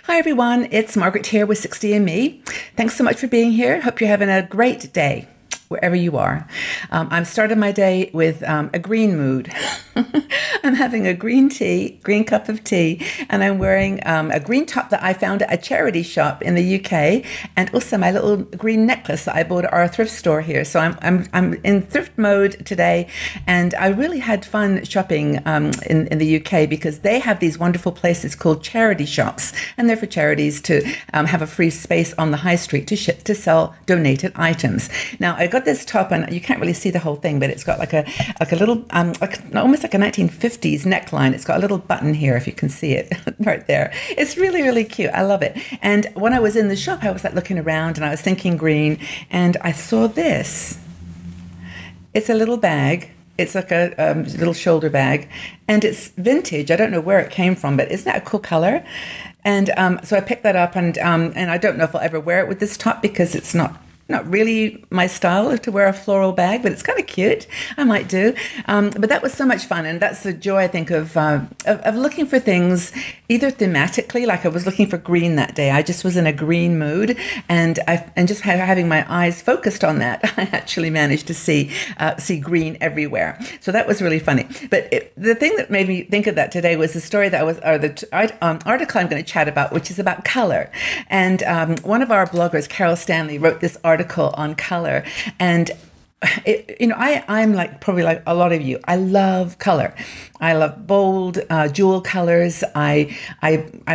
Hi everyone, it's Margaret here with 60andMe. Thanks so much for being here. Hope you're having a great day wherever you are. I'm starting my day with a green mood. I'm having a green cup of tea, and I'm wearing a green top that I found at a charity shop in the UK, and also my little green necklace that I bought at our thrift store here. So I'm in thrift mode today, and I really had fun shopping in the UK because they have these wonderful places called charity shops, and they're for charities to have a free space on the high street to sell donated items. Now I got this top, and you can't really see the whole thing, but it's got like a little almost like a 1950s neckline. It's got a little button here, if you can see it right there. It's really, really cute. I love it. And when I was in the shop, I was like looking around and I was thinking green, and I saw this. It's a little bag. It's like a little shoulder bag, and it's vintage. I don't know where it came from, but isn't that a cool color? And so I picked that up, and I don't know if I'll ever wear it with this top because it's not really my style to wear a floral bag, but it's kind of cute. I might do. But that was so much fun. And that's the joy, I think, of looking for things either thematically, like I was looking for green that day. I just was in a green mood, and just having my eyes focused on that, I actually managed to see green everywhere. So that was really funny. But the thing that made me think of that today was the story that article I'm going to chat about, which is about color. And one of our bloggers, Carol Stanley, wrote this article on color, and I'm like probably like a lot of you. I love color. I love bold jewel colors. I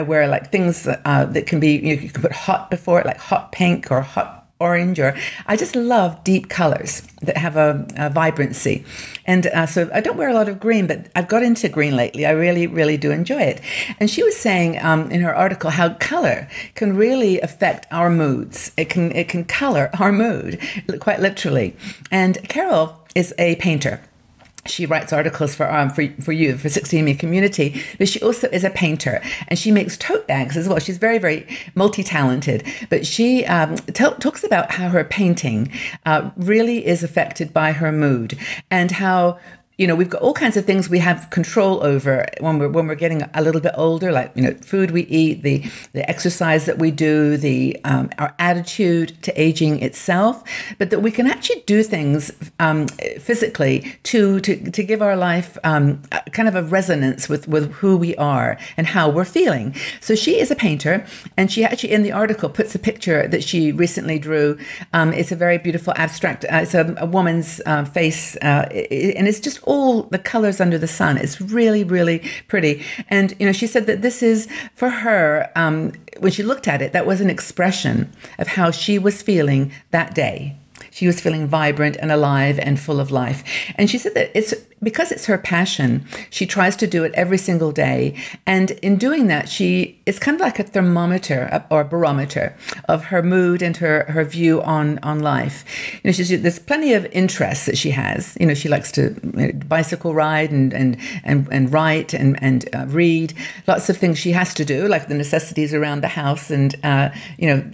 wear like things that can be, you can put hot before it, like hot pink or hot orange, or I just love deep colors that have a vibrancy. And so I don't wear a lot of green, but I've got into green lately. I really, really do enjoy it. And she was saying in her article how color can really affect our moods. It can color our mood, quite literally. And Carol is a painter. She writes articles for you, for 60andMe community, but she also is a painter, and she makes tote bags as well. She's very, very multi-talented, but she talks about how her painting really is affected by her mood, and how we've got all kinds of things we have control over when we're getting a little bit older, like food we eat, the exercise that we do, our attitude to aging itself, but that we can actually do things physically to give our life kind of a resonance with who we are and how we're feeling. So she is a painter, and she actually in the article puts a picture that she recently drew. It's a very beautiful abstract. It's a woman's face, and it's just all the colors under the sun. It's really, really pretty. And, she said that this is for her, when she looked at it, that was an expression of how she was feeling that day. She was feeling vibrant and alive and full of life. And she said that because it's her passion, she tries to do it every single day. And in doing that, it's kind of like a thermometer or a barometer of her mood and her view on life. There's plenty of interests that she has. She likes to bicycle ride and write and read. Lots of things she has to do, like the necessities around the house and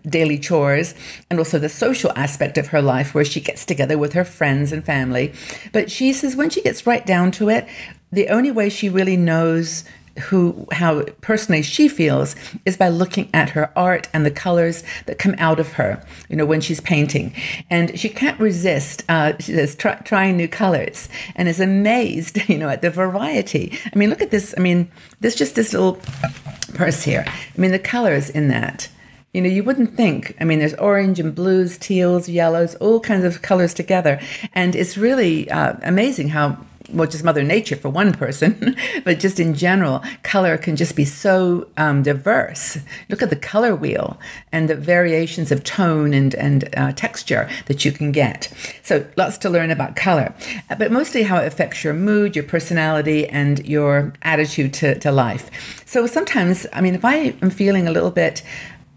daily chores, and also the social aspect of her life, where she gets together with her friends and family. But she says when she gets right down to it, the only way she really knows how personally she feels is by looking at her art and the colors that come out of her, when she's painting. And she can't resist, she says, trying new colors, and is amazed, at the variety. I mean, look at this. I mean, there's just this little purse here. I mean, the colors in that. You wouldn't think. I mean, there's orange and blues, teals, yellows, all kinds of colors together. And it's really amazing how, just Mother Nature for one person, but just in general, color can just be so diverse. Look at the color wheel and the variations of tone and texture that you can get. So lots to learn about color, but mostly how it affects your mood, your personality, and your attitude to life. So sometimes, I mean, if I am feeling a little bit,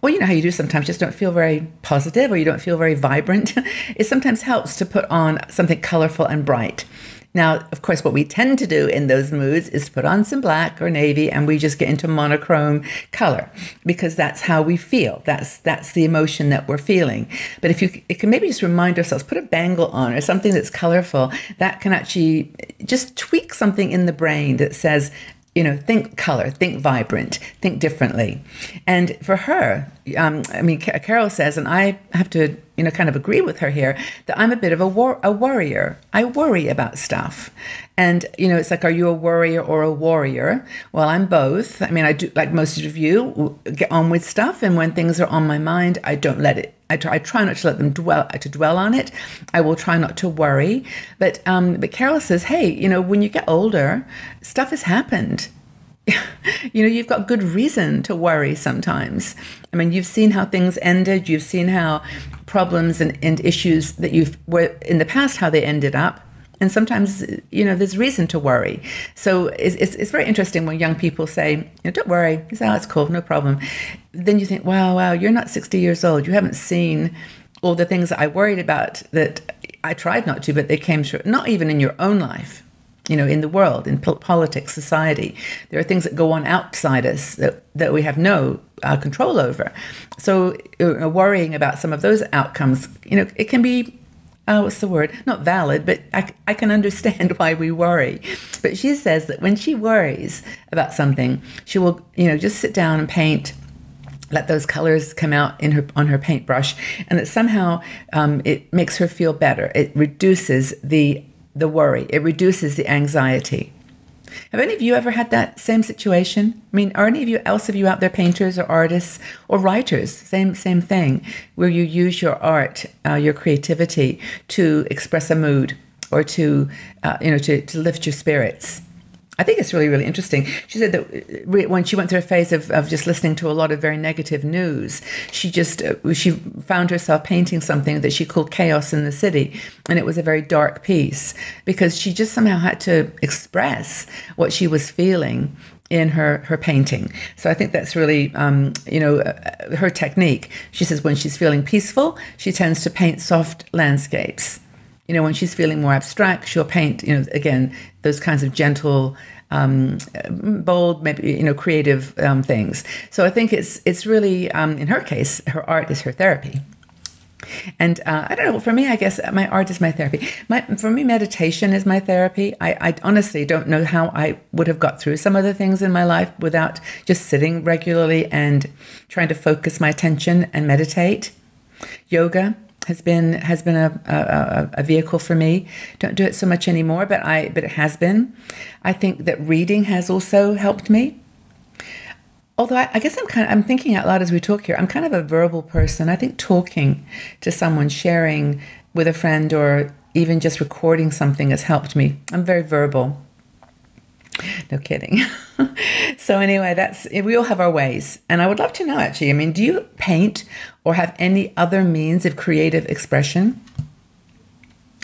well, you know how you do sometimes, just don't feel very positive or you don't feel very vibrant. It sometimes helps to put on something colorful and bright. Now, of course, what we tend to do in those moods is put on some black or navy, and we just get into monochrome color because that's how we feel. That's the emotion that we're feeling. But it can maybe just remind ourselves, put a bangle on or something that's colorful, that can actually just tweak something in the brain that says, think color, think vibrant, think differently. And for her, Carol says, and I have to, kind of agree with her here, that I'm a bit of a worrier. I worry about stuff. And, it's like, are you a worrier or a warrior? Well, I'm both. I do, like most of you, get on with stuff. And when things are on my mind, I don't let it. I try not to let them dwell on it. I will try not to worry. But Carol says, hey, when you get older, stuff has happened. You've got good reason to worry sometimes. You've seen how things ended. You've seen how problems and issues that were in the past, how they ended up. And sometimes, there's reason to worry. So it's very interesting when young people say, don't worry. You say, oh, it's cool, no problem. Then you think, wow, you're not 60 years old. You haven't seen all the things that I worried about that I tried not to, but they came through, not even in your own life. In the world, in politics, society, there are things that go on outside us that we have no control over. So worrying about some of those outcomes, it can be, what's the word? Not valid, but I can understand why we worry. But she says that when she worries about something, she will, just sit down and paint, let those colors come out on her paintbrush, and that somehow it makes her feel better. It reduces the worry. It reduces the anxiety. Have any of you ever had that same situation? Are any of you out there painters or artists or writers? Same thing, where you use your art, your creativity to express a mood or to lift your spirits. I think it's really, really interesting. She said that when she went through a phase of just listening to a lot of very negative news, she found herself painting something that she called Chaos in the City. And it was a very dark piece because she just somehow had to express what she was feeling in her painting. So I think that's really, her technique. She says when she's feeling peaceful, she tends to paint soft landscapes. When she's feeling more abstract, she'll paint, again, those kinds of gentle, bold, maybe, creative things. So I think it's really, in her case, her art is her therapy. And I don't know, for me, I guess my art is my therapy. For me, meditation is my therapy. I honestly don't know how I would have got through some of the things in my life without just sitting regularly and trying to focus my attention and meditate. Yoga has been a vehicle for me. Don't do it so much anymore, but it has been. I think that reading has also helped me. Although I guess I'm thinking out loud as we talk here. I'm kind of a verbal person. I think talking to someone, sharing with a friend, or even just recording something has helped me. I'm very verbal. No kidding. So anyway, we all have our ways. And I would love to know, actually, do you paint or have any other means of creative expression?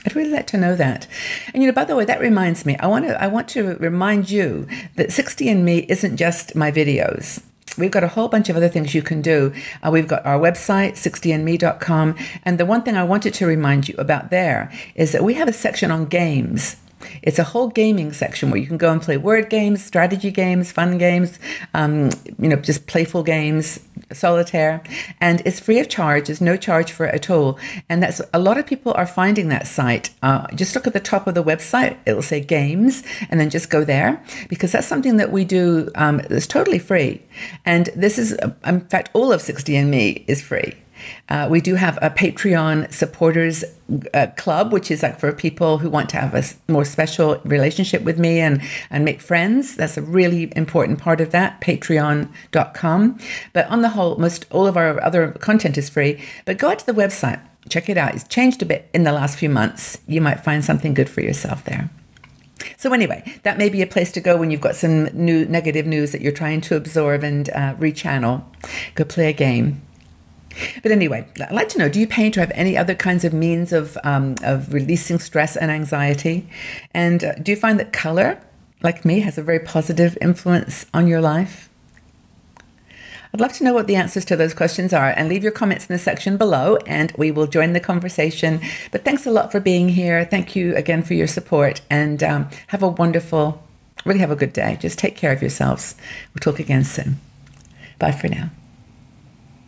I'd really like to know that. And, by the way, that reminds me, I want to remind you that 60andMe isn't just my videos. We've got a whole bunch of other things you can do. We've got our website, 60andme.com. And the one thing I wanted to remind you about there is that we have a section on games. It's a whole gaming section where you can go and play word games, strategy games, fun games, just playful games, solitaire, and it's free of charge. There's no charge for it at all. And that's a lot of people are finding that site. Just look at the top of the website. It'll say games, and then just go there, because that's something that we do that's totally free. And this is, in fact, all of 60andMe is free. We do have a Patreon supporters club, which is like for people who want to have a more special relationship with me and make friends. That's a really important part of that, patreon.com. But on the whole, most all of our other content is free. But go out to the website, check it out. It's changed a bit in the last few months. You might find something good for yourself there. So anyway, that may be a place to go when you've got some new negative news that you're trying to absorb and rechannel. Go play a game. But anyway, I'd like to know, do you paint or have any other kinds of means of releasing stress and anxiety? And do you find that color, like me, has a very positive influence on your life? I'd love to know what the answers to those questions are, and leave your comments in the section below and we will join the conversation. But thanks a lot for being here. Thank you again for your support, and have a wonderful, really have a good day. Just take care of yourselves. We'll talk again soon. Bye for now.